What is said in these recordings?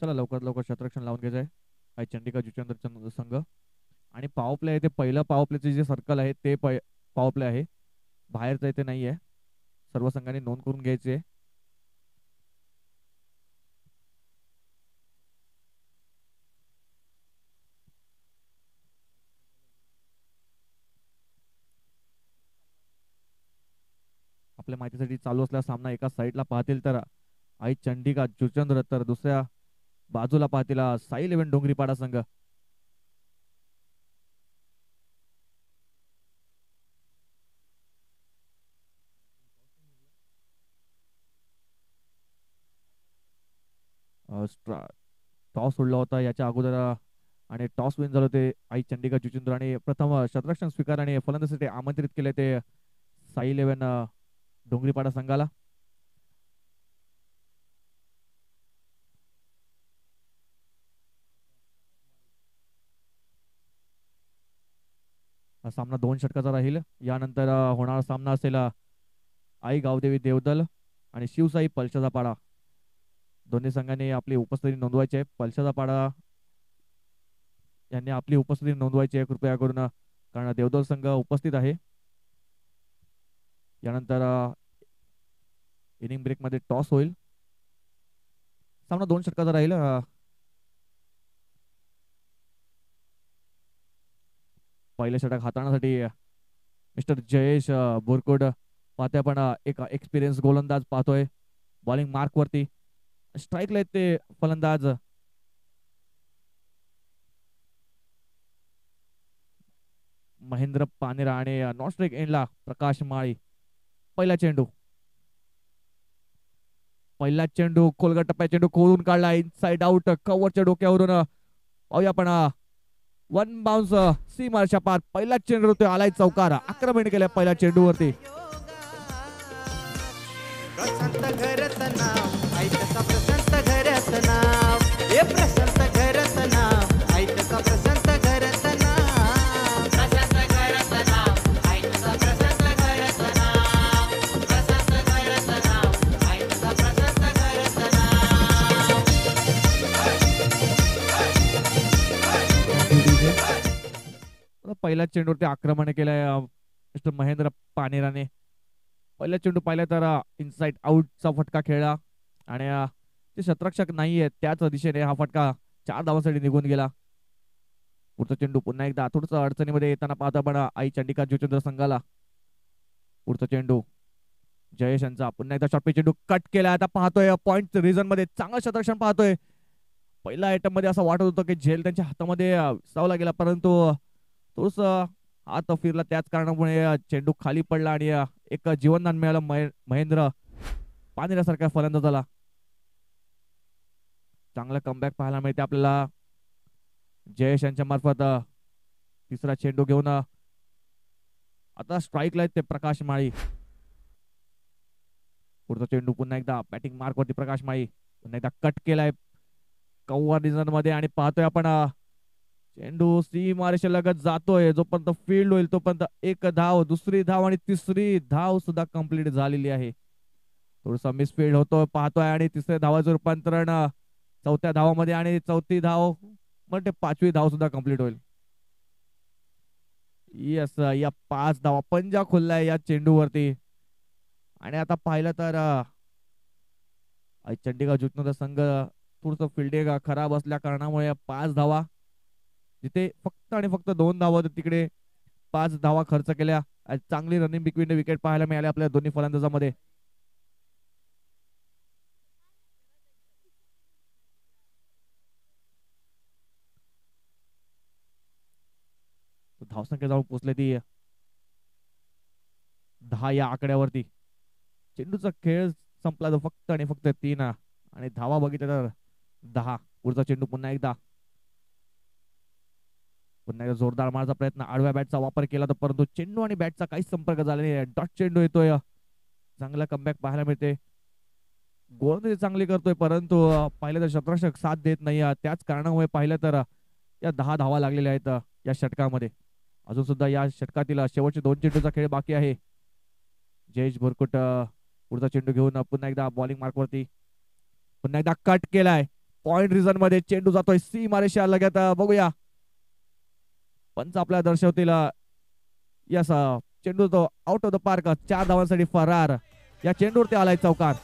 चला लवकरात लवकर शतरक्षण लावून घ्यायचं आहे. आई चंडिका जुचंद्र संघ आणि पॉवर प्ले आहे ते पहिलं पॉवर प्लेचे जे सर्कल आहे ते पॉवर प्ले आहे. बाहेरचं इथे नाही आहे. सर्व संघांनी नोंद करून घ्यायची आहे. आपल्या माहितीसाठी चालू असलेला सामना एका साईडला पाहतील तर आई चंडिका जुचंद्र तर दुसऱ्या बाजूला पाहतील साई इलेव्हन डोंगरीपाडा संघ. टॉस उडला होता याच्या अगोदर आणि टॉस विन झालं ते आई चंडिका जुचंद्र आणि प्रथम शतरक्षण स्वीकार आणि फलंदाजीसाठी आमंत्रित केले ते साई इलेव्हन डोंगरीपाडा संघाला. हा सामना 2 षटकाचा राहील. यानंतर होणारा सामना असेल आई गावदेवी देवदल आणि शिवसाई पलशाचा पाडा. दोन्ही संघांनी आपली उपस्थिती नोंदवायची आहे. पलशाचा पाडा यांनी आपली उपस्थिती नोंदवायची आहे कृपया करून, कारण देवदल संघ उपस्थित आहे. यानंतर इनिंग ब्रेक मध्ये टॉस होईल. सामना 2 षटकाचा राहील. पहिलं षटक हाताळण्यासाठी मिस्टर जयेश बोरकोड पाहतोय आपण. एक एक्सपिरियन्स गोलंदाज पाहतोय बॉलिंग मार्क वरती. स्ट्राईकला आहेत ते फलंदाज महेंद्र पानेरा आणि नॉन स्ट्राईक एंडला प्रकाश माळी. पहिला चेंडू खोलगट टप्प्या चेंडू खोलून काढला इनसाइड आउट कव्हरच्या डोक्यावरून. पाहूया आपण वन बाउन्स सीमारच्या पार. पहिला चेंडू तो आलाय चौकार. आक्रमण केलं पहिल्या चेंडूवरती. पहिल्या चेंडूवरती आक्रमण केलंय मिस्टर महेंद्र पानेराने. पहिला चेंडू पाहिला तर इनसाइड आउटचा फटका खेळला आणि ते शतरक्षक नाहीये त्याच दिशेने हा फटका 4 धावांसाठी निघून गेला. पुढचा चेंडू पुन्हा एकदा थोडस अडचणीमध्ये येताना पाहतो आपण आई चंडिका जुचंद्र संघाला. पुढचा चेंडू जयेश यांचा पुन्हा एकदा शॉर्ट चेंडू कट केला. आता पाहतोय पॉइंट रिझन मध्ये चांगलं शतरक्षण पाहतोय. पहिल्या आयटम मध्ये असं वाटत होतं की झेल त्यांच्या हातामध्ये सावला गेला, परंतु थोडस हात फिरला त्याच कारणामुळे चेंडू खाली पडला आणि एक जीवनदान मिळालं महेंद्र पानेरासारख्या फलंदाजाला. चांगला कमबॅक पाहायला मिळते आपल्याला जयेश यांच्या मार्फत. तिसरा चेंडू घेऊन आता स्ट्राईकला आहेत ते प्रकाश माळी. पुढचा चेंडू पुन्हा एकदा बॅटिंग मार्क वरती प्रकाश माळी. पुन्हा एकदा कट केलाय कव्हर रिझन मध्ये आणि पाहतोय आपण चेंडू सीमारेषे लगत जातोय. जोपर्यंत फील्ड होईल तोपर्यंत एक धाव, दुसरी धाव आणि तिसरी धाव सुद्धा कंप्लीट झालेली आहे. थोडासा मिसफील्ड होतोय पाहतोय आणि तिसऱ्या धावाचं रूपांतरण चौथ्या धावामध्ये आणि चौथी धाव म्हणजे 5वी धाव सुद्धा कंप्लीट होईल. यस, या 5 धावा पंजा खुललाय या चेंडूवरती. आणि आता पाहिलं तर चंडीगड जुटनर संघ थोडस फिल्डिंग खराब असल्या कारणामुळे 5 धावा, जिथे फक्त आणि फक्त 2 धावा तिकडे 5 धावा खर्च केल्या. चांगली रनिंग बिटवीन विकेट पाहायला मिळाली आपल्या दोन्ही फलंदाजांमध्ये. धावसंख्या जाऊन पोहोचले ती 10 या आकड्यावरती. चेंडूचा खेळ संपला तो फक्त आणि फक्त 3 आणि धावा बघितल्या तर 10. पुढचा चेंडू पुन्हा एकदा जोरदार मारण्याचा प्रयत्न, आडव्या बॅटचा वापर केला तर परंतु चेंडू आणि बॅटचा काहीच संपर्क झाला नाही. डॉट चेंडू येतोय. चांगला कमबॅक पाहायला मिळते. गोलंदाजी चांगली करतोय परंतु पाहिलं तर शतरक्षक साथ देत नाही. त्याच कारणामुळे पाहिलं तर या 10 धावा लागलेल्या आहेत या षटकामध्ये. अजून सुद्धा या षटकातील शेवटचे 2 चेंडूचा खेळ बाकी आहे. जयेश बोरकुट पुढचा चेंडू घेऊन पुन्हा एकदा बॉलिंग मार्क वरती. पुन्हा एकदा कट केलाय. पॉइंट रिझन मध्ये चेंडू जातोय सीमारेषा लगत. बघूया पंच आपल्या दर्शवतील. यस, चेंडू तो आउट ऑफ द पार्क. 4 धावांसाठी फरार. या चेंडूवरती आलाय चौकार.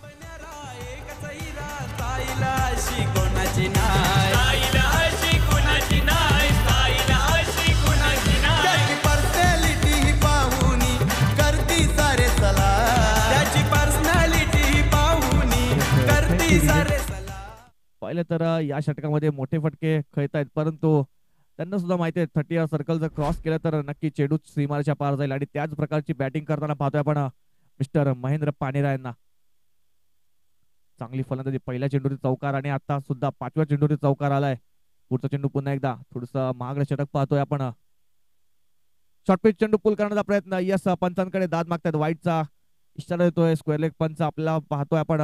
पहिले तर या षटकामध्ये मोठे फटके खेळतायत, परंतु त्यांना सुद्धा माहिती आहे 30 सर्कल जर क्रॉस केलं तर नक्की चेंडू सीमारेषा पार जाईल. आणि त्याच प्रकारची बॅटिंग करताना पाहतोय आपण मिस्टर महेंद्र पानेरा यांना. चांगली फलंदाजी. पहिल्या चेंडूवरती चौकार आणि आता सुद्धा 5व्या चेंडूवरती चौकार आलाय. पुढचा चेंडू पुन्हा एकदा थोडस महागडे षटक पाहतोय आपण. शॉर्ट पिच चेंडू पुल करण्याचा प्रयत्न. यस, पंचांकडे दाद मागतात. वाईटचा इशारा देतोय स्क्वेअर लेग पंच आपला पाहतोय आपण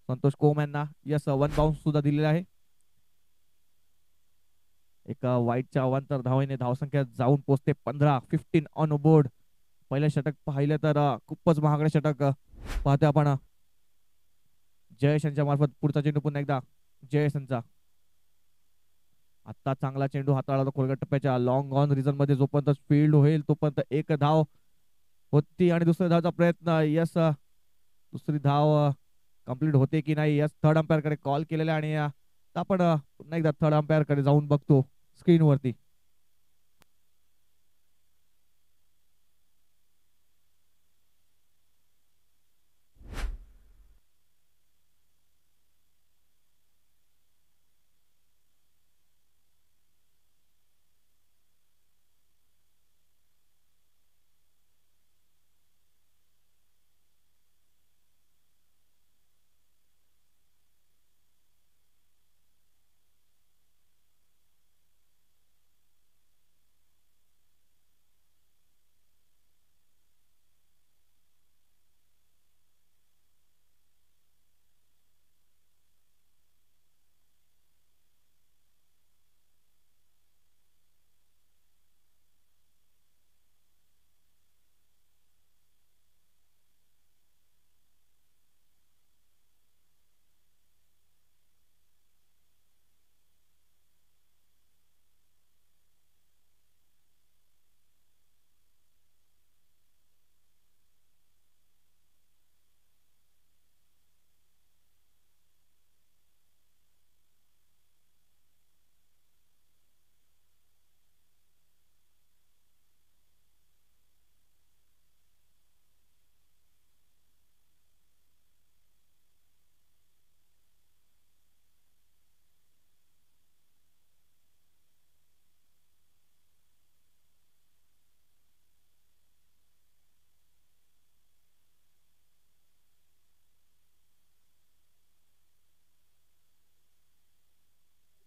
संतोष कोम यांना. यस, 1 बाउन्स सुद्धा दिलेला आहे. एका वाईटच्या अवांतर धावेने धावसंख्या जाऊन पोहोचते 15 ऑन बोर्ड. पहिलं षटक पाहिलं तर खूपच महागडे षटक पाहतोय आपण. जयेश यांच्या मार्फत पुढचा चेंडू पुन्हा एकदा जयेश यांचा. आता चांगला चेंडू हाताळला खोलगट टप्प्याच्या लॉंग ऑन रिझन मध्ये. जोपर्यंत फील्ड होईल तोपर्यंत एक धाव होती आणि दुसऱ्या धावचा प्रयत्न. यस, दुसरी धाव कंप्लीट होते की नाही. यस, थर्ड अंपायर कडे कॉल केलेला आणि आपण पुन्हा एकदा थर्ड अंपायर कडे जाऊन बघतो स्क्रीन वरती.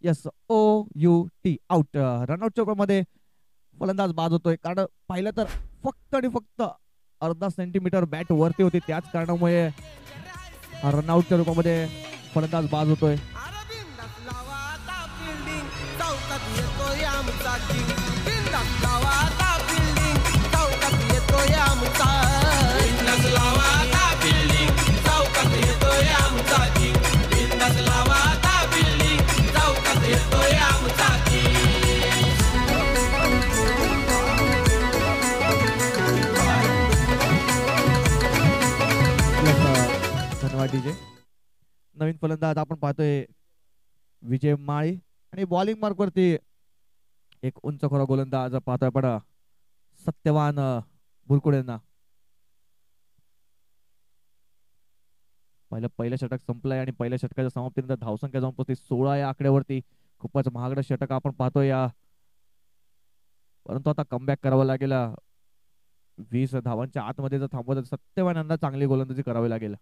Yes, OUT out. रनआउटच्या मध्ये फलंदाज बाद होतोय. कारण पाहिलं तर फक्त आणि फक्त अर्धा सेंटीमीटर बॅट वरती होती. त्याच कारणामुळे रनआउटच्या रूपामध्ये फलंदाज बाद होतोय. धन्यवाद. नवीन फलंदाज आपण पाहतोय विजय माळी. आणि बॉलिंग मार्क वरती एक उंचखोरा गोलंदाज पाहतोय आपण सत्यवान बुरकुड यांना. पहिलं षटक संपलंय आणि पहिल्या षटकाच्या समाप्तीनंतर धावसंख्या जाऊन पोहोचते 16 या आकड्यावरती. खूपच महागडं षटक आपण पाहतोय या. परंतु आता कमबॅक करावं लागेल. 20 धावांच्या आतमध्ये जर थांबवत सत्यवान यांना चांगली गोलंदाजी करावी लागेल.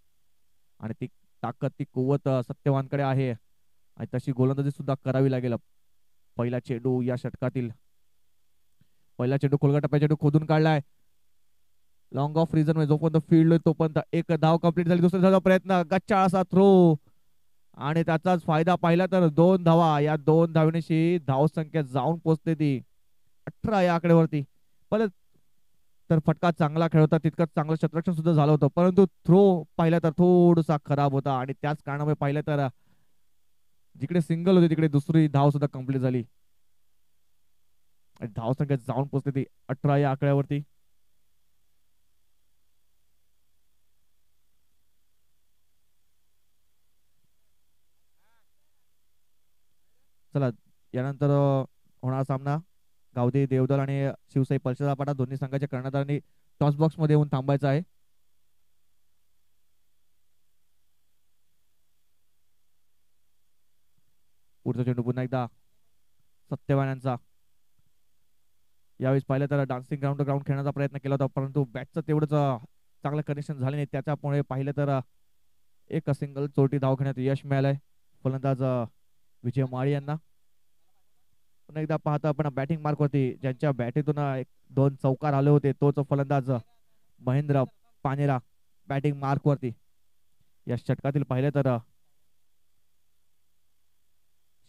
आणि ती ताकद, ती कुवत सत्यवानकडे आहे आणि तशी गोलंदाजी सुद्धा करावी लागेल. पहिला चेंडू या षटकातील. पहिला चेंडू खोलगट टप्प्याचा चेंडू खोदून काढलाय लॉंग ऑफ रिझन मध्ये. जोपर्यंत फील्ड तोपर्यंत एक धाव कंप्लीट झाली. दुसऱ्या धावचा प्रयत्न, गच्चा असा थ्रो आणि त्याचाच फायदा पाहिला तर 2 धावा. या 2 धावण्याची धावसंख्या जाऊन पोहोचते ती 18 या आकड्यावरती. परत तर फटका चांगला खेळ होता, तितकंच चांगलं क्षेत्ररक्षण सुद्धा झालं होतं, परंतु थ्रो पाहिला तर थोडासा खराब होता आणि त्याच कारणामुळे पाहिलं तर जिकडे सिंगल होती तिकडे दुसरी धाव सुद्धा कंप्लीट झाली आणि धाव संख्या जाऊन पोहोचली ती 18 या आकड्यावरती. चला यानंतर होणार सामना गावदेवी देवदल आणि शिवसाई पलशेचा पाटा. दोन्ही संघाच्या कर्णधारांनी टॉस बॉक्स मध्ये येऊन थांबायचं आहे. पुढचा चेंडू पुन्हा एकदा सत्यवान यांचा. यावेळेस पाहिलं तर डान्सिंग ग्राउंड टू ग्राउंड खेळण्याचा प्रयत्न केला होता परंतु बॅटचं तेवढंच चांगलं कनेक्शन झाले नाही. त्याच्यामुळे पाहिलं तर एक सिंगल चोटी धाव घेण्यात यश मिळालंय फलंदाज विजय माळी यांना. पुन्हा एकदा पाहतो आपण बॅटिंग मार्क वरती ज्यांच्या बॅटीतून 1-2 चौकार आले होते तोच फलंदाज महेंद्र पानेरा बॅटिंग मार्क वरती. या षटकातील पाहिलं तर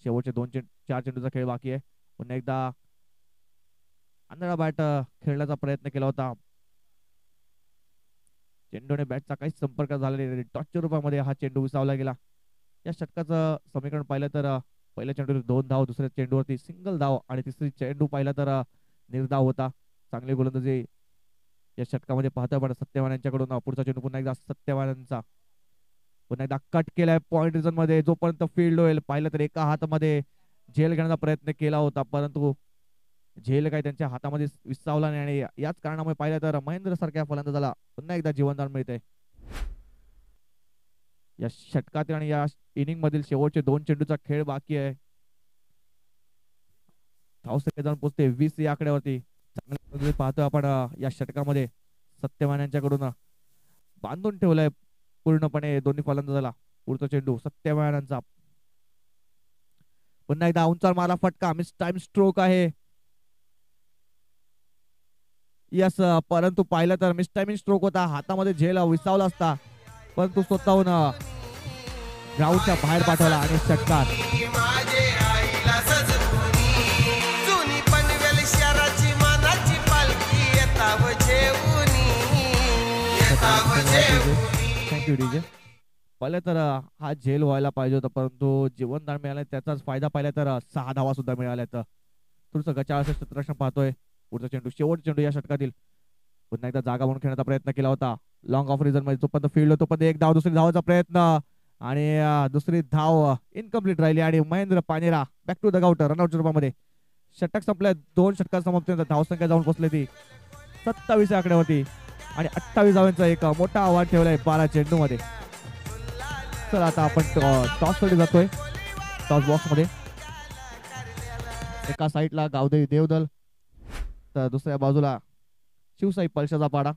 शेवटचे 4 चेंडूचा खेळ बाकी आहे. पुन्हा एकदा आंधळा बॅट खेळण्याचा प्रयत्न केला होता. चेंडूने बॅटचा काहीच संपर्क झाला नाही. टॉसच्या रूपामध्ये हा चेंडू विसावला गेला. या षटकाचं समीकरण पाहिलं तर पहिल्या चेंडूवर 2 धाव, दुसऱ्या चेंडूवरती सिंगल धाव आणि तिसरी चेंडू पाहिला तर निर्धाव होता. चांगली गोलंदाजी या षटकामध्ये पाहतोय आपण सत्यवान यांच्याकडून. पुढचा चेंडू पुन्हा एकदा सत्यवान यांचा. पुन्हा एकदा कट केलाय पॉइंट रिजन मध्ये. जोपर्यंत फील्ड होईल पाहिलं तर एका हातामध्ये झेल घेण्याचा प्रयत्न केला होता परंतु झेल काही त्यांच्या हातामध्ये विसावला नाही आणि याच कारणामुळे पाहिलं तर महेंद्र सारख्या फलंदाजाला पुन्हा एकदा जीवनदान मिळते. या षटकातील आणि या इनिंग मधील शेवटचे 2 चेंडूचा खेळ बाकी आहे. धाव संख्या जाऊन पोहोचते 20 या आकड्यावरती. चांगल्या पाहतोय आपण या षटकामध्ये सत्यवान यांच्याकडून बांधून ठेवलाय पूर्णपणे दोन्ही फलंदाजाला. पुढचा चेंडू सत्यवान यांचा. पुन्हा एकदा उंचावर मारा फटका. मिस टाइम स्ट्रोक आहे. यस परंतु पाहिलं तर मिस टाइमिंग स्ट्रोक होता. हातामध्ये झेल विसावला असता परंतु स्वतःहून ग्राउंडच्या बाहेर पाठवला आणि षटकार. Thank you DJ. पहिले तर हा झेल व्हायला पाहिजे होता परंतु जीवनदान मिळालं. त्याचाच फायदा पाहिला तर 6 धावा सुद्धा मिळाल्या. तर थोडंसं गचाळ क्षेत्ररक्षण पाहतोय. पुढचा चेंडू शेवटचा चेंडू या षटकातील. पुन्हा एकदा जागा म्हणून खेळण्याचा प्रयत्न केला होता लॉंग ऑफ रिझन मध्ये. तोपर्यंत फील्ड होतो पण एक धाव, दुसरी धावाचा प्रयत्न आणि दुसरी धाव इनकम्प्लीट राहिली आणि Mahendra Panera back to the gout रनआउटच्या रूपामध्ये. षटक संपल्या. 2 षटकात समाप्त. धाव संख्या जाऊन पोहोचली ती 27 आकड्यावरती आणि 28 धावांचा एक मोठा आव्हान ठेवलाय 12 चेंडू मध्ये. चला आता आपण टॉस कडे जातोय. टॉस बॉक्स मध्ये एका साईडला गावदेवी देवदल तर दुसऱ्या बाजूला शिवसाई पलशाचा पाडा.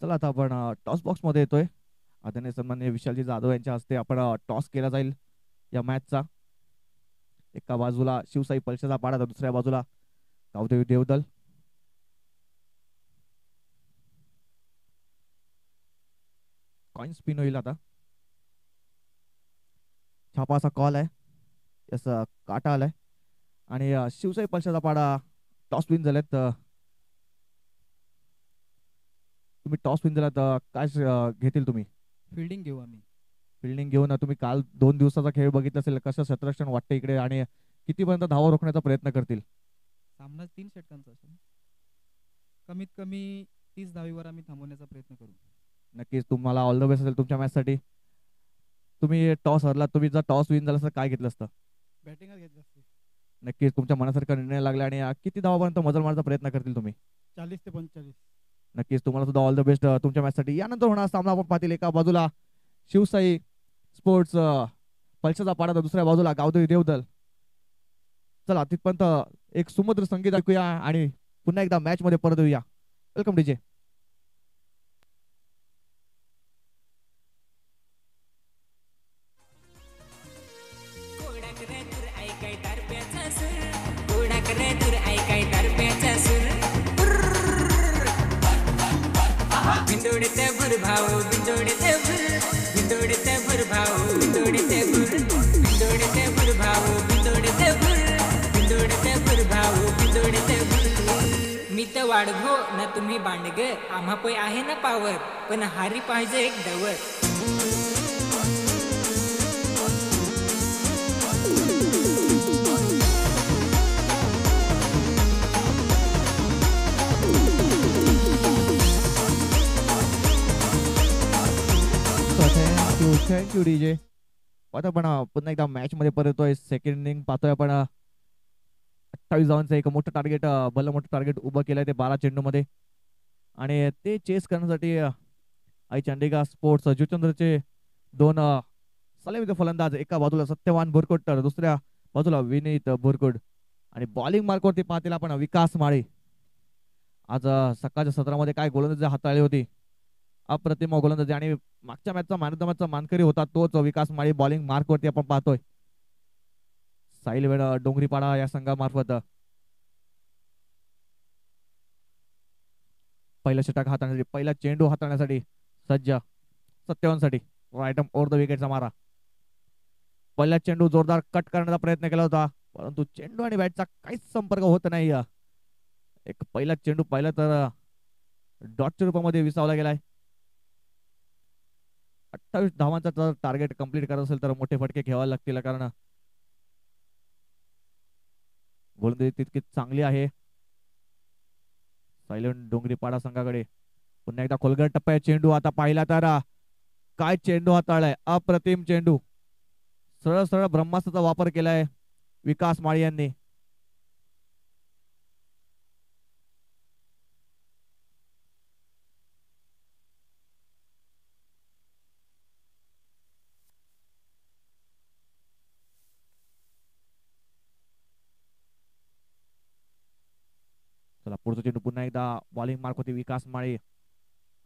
चला आता आपण टॉस बॉक्स मध्ये येतोय. आदरणीय सन्माननीय विशालजी जाधव यांच्या हस्ते आपण टॉस केला जाईल या मॅचचा. एका बाजूला शिवसाई पलशाचा पाडा तर दुसऱ्या बाजूला गावदेवी देवदल. कॉइन स्पिन होईल आता. छापा असा कॉल आहे. याचा काटा आलाय आणि शिवसाई पलशाचा पाडा टॉस विन झालेत. तुम्ही टॉस विन झाला तर काय घेतील तुम्ही? फिल्डिंग घेऊ आम्ही. फिल्डिंग घेऊन तुम्ही काल 2 दिवसाचा खेळ बघितला असेल. कसं क्षेत्ररक्षण वाटतं इकडे आणि कितीपर्यंत धावा रोखण्याचा प्रयत्न करतील? सामना 3 षटकांचा असेल. कमीत कमी 30 धावीवर आम्ही थांबवण्याचा प्रयत्न करू. नक्कीच तुम्हाला ऑल द बेस्ट असेल तुमच्या मॅच साठी. तुम्ही टॉस हरला. तुम्ही जर टॉस विन झाला तर काय घेतलं असतं? बॅटिंगच घेतली असते. नक्कीच तुमच्या मनासारखा निर्णय लागला आणि किती धावापर्यंत मजल मारण्याचा प्रयत्न करतील तुम्ही? 40 ते 45. नक्कीच तुम्हाला सुद्धा ऑल द बेस्ट तुमच्या मॅच साठी. यानंतर होणार सामना आपण पाहतील. एका बाजूला शिवसाई स्पोर्ट्स पलशाचा पाडा तर दुसऱ्या बाजूला गावदेवी देवदल. चला तिथपर्यंत एक सुमधुर संगीत ऐकूया आणि पुन्हा एकदा मॅच मध्ये परत येऊया. Welcome DJ. भर भाऊ बिंदोडते भर बिंदोडते भर भाऊ बिंदोडते भर बिंदोडते भर भाऊ बिंदोडते भर बिंदोडते भर भाऊ बिंदोडते भर मी तर वाढगो ना तुम्ही बांडग आम्हा पै आहे ना पावर पण हारी पाहिजे एक डवर थँक्यू डीजे. आता पण पुन्हा एकदा मॅच मध्ये परत येतोय. सेकंड इनिंग पाहतोय आपण. 28 धावांचं एक मोठं टार्गेट भलं मोठं टार्गेट उभं केलंय ते 12 चेंडूमध्ये आणि ते चेस करण्यासाठी आई चंडिका स्पोर्ट्स जुचंद्रचे दोन सलामीचे फलंदाज एका बाजूला सत्यवान बोरकोट तर दुसऱ्या बाजूला विनीत बोरकोट आणि बॉलिंग मार्कवरती पाहतील आपण विकास माळी. आज सकाळच्या सत्रामध्ये काय गोलंदाजी हाताळली होती अप्रतिम गोलंदाजी आणि मागच्या मॅचचा मॅन ऑफ द मॅचचा मानकरी होता तोच विकास माळी. बॉलिंग मार्कवरती आपण पाहतोय साहिल वेड डोंगरीपाडा या संघामार्फत. पहिला षटक हाताळण्यासाठी पहिला चेंडू हाताळण्यासाठी सज्ज सत्यवानसाठी राईट ओव्हर द विकेटचा मारा. पहिला चेंडू जोरदार कट करण्याचा प्रयत्न केला होता परंतु चेंडू आणि बॅटचा काहीच संपर्क होत नाही. एक पहिला चेंडू पाहिला तर डॉटच्या रूपामध्ये विसावला गेलाय. 28 धावांचा जर टार्गेट कंप्लीट करत असेल तर मोठे फटके घ्यावे लागतील कारण गोलंदाजी तितकी चांगली आहे सायलेंट डोंगरीपाडा संघाकडे. पुन्हा एकदा खोलगट टप्प्यात चेंडू आता पाहिला तर काय चेंडू हाताळलाय अप्रतिम चेंडू. सरळ सरळ ब्रह्मास्त्राचा वापर केलाय विकास माळी यांनी. चला पुढचा चेंडू पुन्हा एकदा बॉलिंग मार्क होती विकास माळी.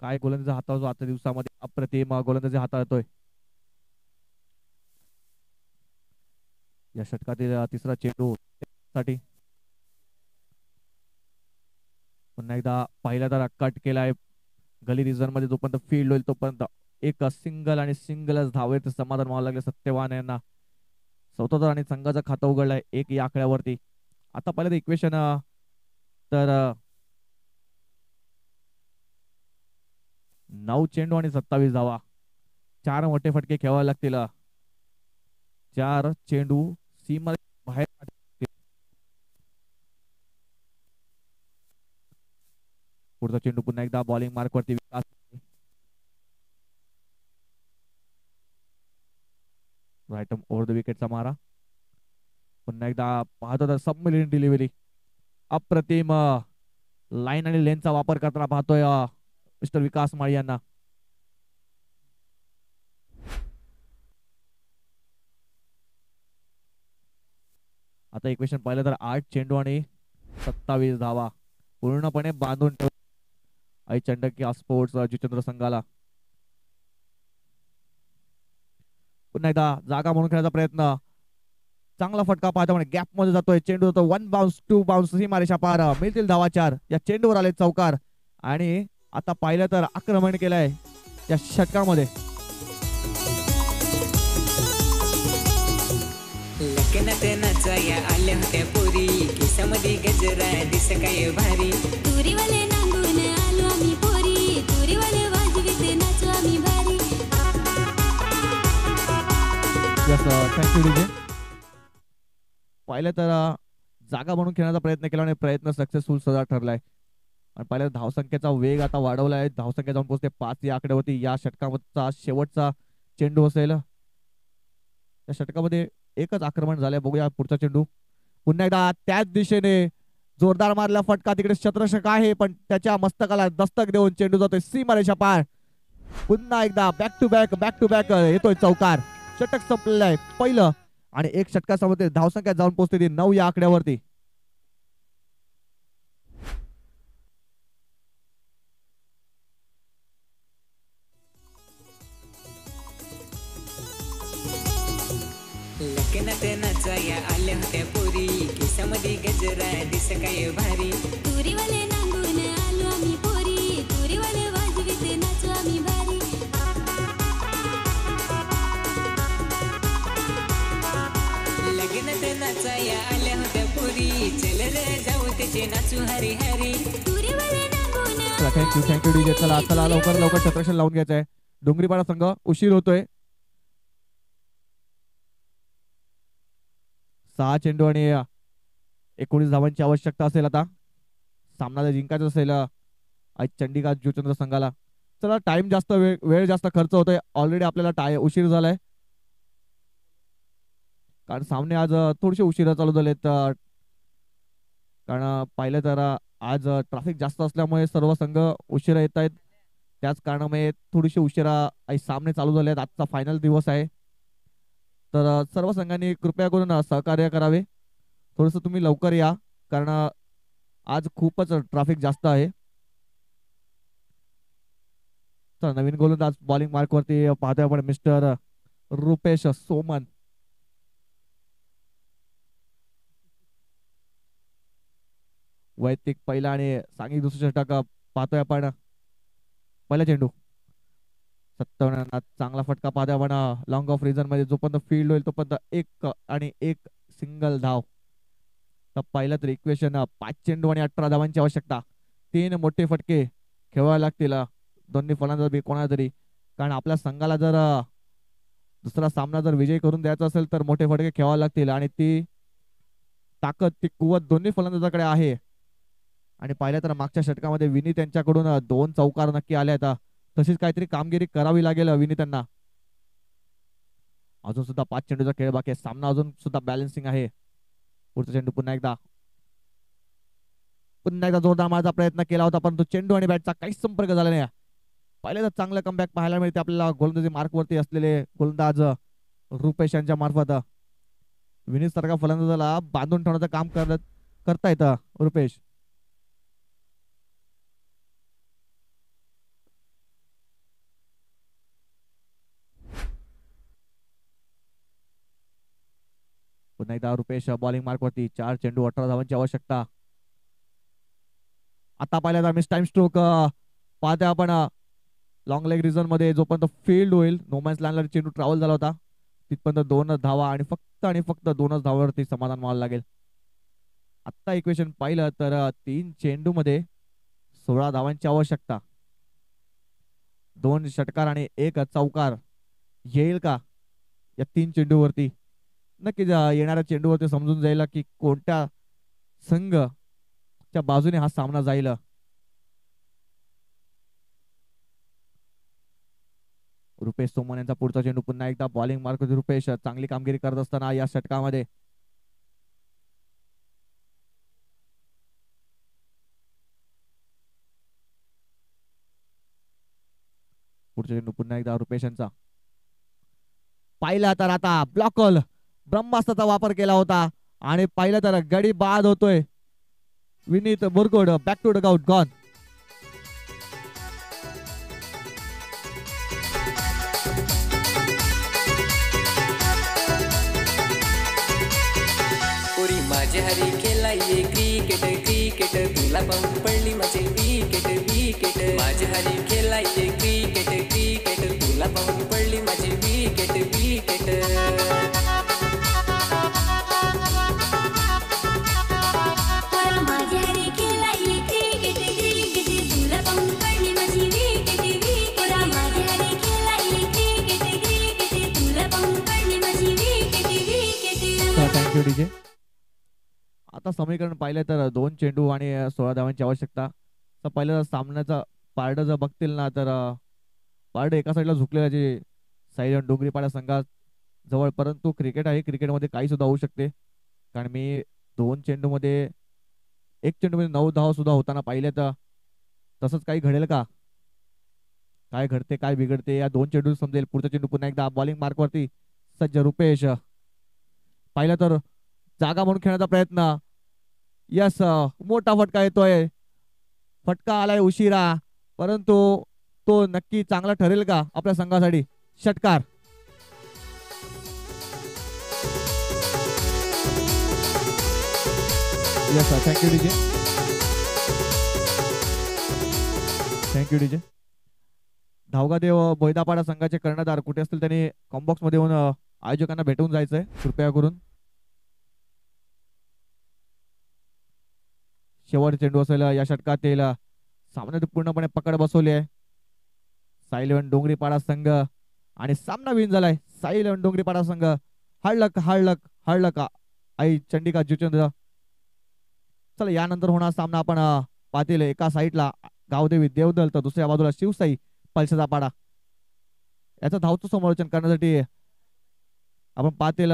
काय गोलंदाजी हाताळतो आजच्या दिवसामध्ये अप्रतिम गोलंदाजी हाताळतोय. या षटकातील तिसरा चेंडू साठी पुन्हा एकदा पहिला तर कट केलाय गली रिझन मध्ये जोपर्यंत फील्ड होईल तोपर्यंत एक सिंगल आणि सिंगलच धावेत समाधान व्हावं लागले सत्यवान यांना. 77 आणि संघाचं खातं उघडलंय एक या आकड्यावरती. आता पहिलं इक्वेशन तर 9 चेंडू आणि 27 धावा 4 मोठे फटके खेळावे लागतील. 4 चेंडू सीमा बाहेर पुढचा चेंडू पुन्हा एकदा बॉलिंग मार्क वरती विकास राईट ओव्हर द विकेटचा मारा. पुन्हा एकदा पाहतो तर सबमिलियन डिलिव्हरी अप्रतिम लाईन आणि लेनचा वापर करताना पाहतोय मिस्टर विकास माळी यांना. आता इक्वेशन पाहिलं तर 8 चेंडू आणि 27 धावा पूर्णपणे बांधून ठेव आई चंडकी स्पोर्ट्स जुचंद्र संघाला. पुन्हा एकदा जागा म्हणून खेळण्याचा प्रयत्न चांगला फटका पाहतो म्हणजे गॅप मध्ये जातोय चेंडू जातो 1 बाउन्स 2 बाउन्स सीमारेषा पार मिळतील धावा 4 या चेंडूवर आले चौकार. आणि आता पाहिलं तर आक्रमण केलंय या षटकामध्ये. लग्नात नाचाया आल्या होत्या पोरी केसामध्ये गजरा दिस काय भारी तुरीवाले नांदून आलो आम्ही पोरी तुरीवाले वाजवीत नाचू आम्ही भारी. Thank you DJ. पाहिलं तर जागा म्हणून खेळण्याचा प्रयत्न केला आणि प्रयत्न सक्सेसफुल सुद्धा ठरलाय. आणि पहिल्या धावसंख्येचा वेग आता वाढवलाय. धावसंख्या जाऊन पोहोचते 5 या आकड्यावरती. या षटकाचा शेवटचा चेंडू असेल. या षटकामध्ये एकच आक्रमण झालंय. बघूया पुढचा चेंडू पुन्हा एकदा त्याच दिशेने जोरदार मारला फटका. तिकडे शत्रषक आहे पण त्याच्या मस्तकाला दस्तक देऊन चेंडू जातोय सीमारेषा पार. पुन्हा एकदा बॅक टू बॅक येतोय चौकार. षटक संपलेलं आहे पहिलं आणि एक षटकासोबत धावसंख्या जाऊन पोहोचते ती 9 या आकड्यावरती. लग्नात नाचाया आल्या होत्या पोरी केसामध्ये गजरा दिस काय भारी तुरीवाले नांदून आलो आम्ही पोरी तुरीवाले वाजवीत नाचू आम्ही भारी. वर जाऊ त्याचे नाचू हरी हरी चला थँक्यू डीजे. चला चला लवकर लवकर छत्रक्षण लावून घ्यायचं आहे. डोंगरीपाडा संघ उशीर होतोय. 6 चेंडू आणि 19 धावांची आवश्यकता असेल. आता सामना जर जिंकायचा असेल आज चंडीगड जुचंद्र संघाला. चला टाइम जास्त वेळ जास्त खर्च होतोय. ऑलरेडी आपल्याला उशीर झालाय कारण सामने आज थोडेसे उशिरा चालू झालेत. कारण पाहिलं तर आज ट्रॅफिक जास्त असल्यामुळे सर्व संघ उशिरा येत आहेत. त्याच कारणामुळे थोडीशी उशिरा सामने चालू झाले आहेत. आजचा फायनल दिवस आहे तर सर्व संघांनी कृपया करून सहकार्य करावे. थोडंसं तुम्ही लवकर या कारण आज खूपच ट्रॅफिक जास्त आहे. तर नवीन गोलंदाज बॉलिंग मार्क वरती पाहतोय आपण मिस्टर रुपेश सोमन. वैयक्तिक पहिला आणि सांघिक दुसरा षटक पाहतोय आपण. पहिला चेंडू 57 चांगला फटका पाहतोय आपण लॉंग ऑफ रिझन मध्ये. जोपर्यंत फील्ड होईल तोपर्यंत एक सिंगल धाव. तर पहिलं तर इक्वेशन 5 चेंडू आणि 18 धावांची आवश्यकता. 3 मोठे फटके खेळावे लागतील दोन्ही फलंदाज कोणाला तरी. कारण आपल्या संघाला जर दुसरा सामना जर विजय करून द्यायचा असेल तर मोठे फटके खेळावे लागतील आणि ती ताकद ती कुवत दोन्ही फलंदाजाकडे आहे. आणि पाहिलं तर मागच्या षटकामध्ये विनी त्यांच्याकडून 2 चौकार नक्की आले आता. तशीच काहीतरी कामगिरी करावी लागेल विनी त्यांना. अजून सुद्धा 5 चेंडूचा खेळ बाकी आहे. सामना अजून सुद्धा बॅलन्सिंग आहे. पुढचा चेंडू पुन्हा एकदा जोरदार मारायचा प्रयत्न केला होता परंतु चेंडू आणि बॅटचा काहीच संपर्क झाला नाही. पहिले तर चांगलं कमबॅक पाहायला मिळते आपल्याला गोलंदाजी मार्क वरती असलेले गोलंदाज रुपेश यांच्या मार्फत. विनीत सारखा फलंदाजाला बांधून ठेवण्याचं काम करता येतं रुपेश. पुन्हा एकदा रुपेश बॉलिंग मार्क वरती. 4 चेंडू 18 धावांची आवश्यकता. आता पाहिलं तर मिस टाइम स्ट्रोक पाहते आपण लॉंग लेग रिझन मध्ये. जोपर्यंत फील्ड होईल नोमॅन्स लँडला चेंडू ट्रॅव्हल झाला होता तिथपर्यंत 2 धावा आणि फक्त 2 धावावरती समाधान मानावं लागेल. आता इक्वेशन पाहिलं तर 3 चेंडू मध्ये 16 धावांची आवश्यकता. 2 षटकार आणि 1 चौकार येईल का या 3 चेंडूवरती. नक्कीच येणाऱ्या चेंडूवरती समजून जाईल की कोणत्या संघच्या बाजूने हा सामना जाईल. रुपेश सोमन यांचा पुढचा चेंडू पुन्हा एकदा बॉलिंग मार्क होती. रुपेश चांगली कामगिरी करत असताना या षटकामध्ये. पुढचा चेंडू पुन्हा एकदा रुपेश यांचा. पाहिला तर आता ब्लॉकल ब्रह्मास्त्राचा वापर केला होता आणि पाहिलं तर गडी बाद होतोय. Vineet Murgud back to dugout gone. पोरी माझ्या हरी खेळला ये क्रिकेट तुला पाहून पडली माझी विकेट माझ्या हरी खेळला ये क्रिकेट तुला पाहून पडली माझी विकेट थँक्यू डीजे. आता समीकरण पाहिलं तर 2 चेंडू आणि 16 धावांची आवश्यकता. तर पहिलं सामन्याचा पारडं जर बघतील ना तर पारडं एका साईडला झुकलेलं जे साईड डोंगरीपाडा संघात जवळ. परंतु क्रिकेट आहे, क्रिकेटमध्ये काही सुद्धा होऊ शकते. कारण मी 2 चेंडूमध्ये 1 चेंडूमध्ये 9 धावा सुद्धा होताना पाहिले तर तसंच काही घडेल का, काय घडते काय बिघडते या 2 चेंडू समजेल. पुढचा चेंडू पुन्हा एकदा बॉलिंग मार्क वरती सज्ज रुपेश. पाहिलं तर जागा म्हणून खेळण्याचा प्रयत्न. यस मोठा फटका येतोय. फटका आलाय उशिरा परंतु तो नक्की चांगला ठरेल का आपल्या संघासाठी. षटकार. Yes thank you DJ. Thank you DJ. Dhavgadev Boydapada संघाचे कर्णधार कुठे असतील त्यांनी कॉम्बॉक्स मध्ये येऊन आयोजकांना भेटून जायचंय कृपया करून. शेवटचा चेंडू असेल या षटकातील सामन्यात पूर्णपणे पकड बसवली आहे. साई इलेव्हन डोंगरीपाडा संघ आणि सामना विन झालाय. साई इलेव्हन डोंगरीपाडा संघ हळलक आई चंडिका जुचंद्र. चला यानंतर होणार सामना आपण पाहतील. एका साईडला गावदेवी देवदल तर दुसऱ्या बाजूला शिवसाई पलशेचा पाडा. याचं धावचं समालोचन करण्यासाठी आपण पाहतील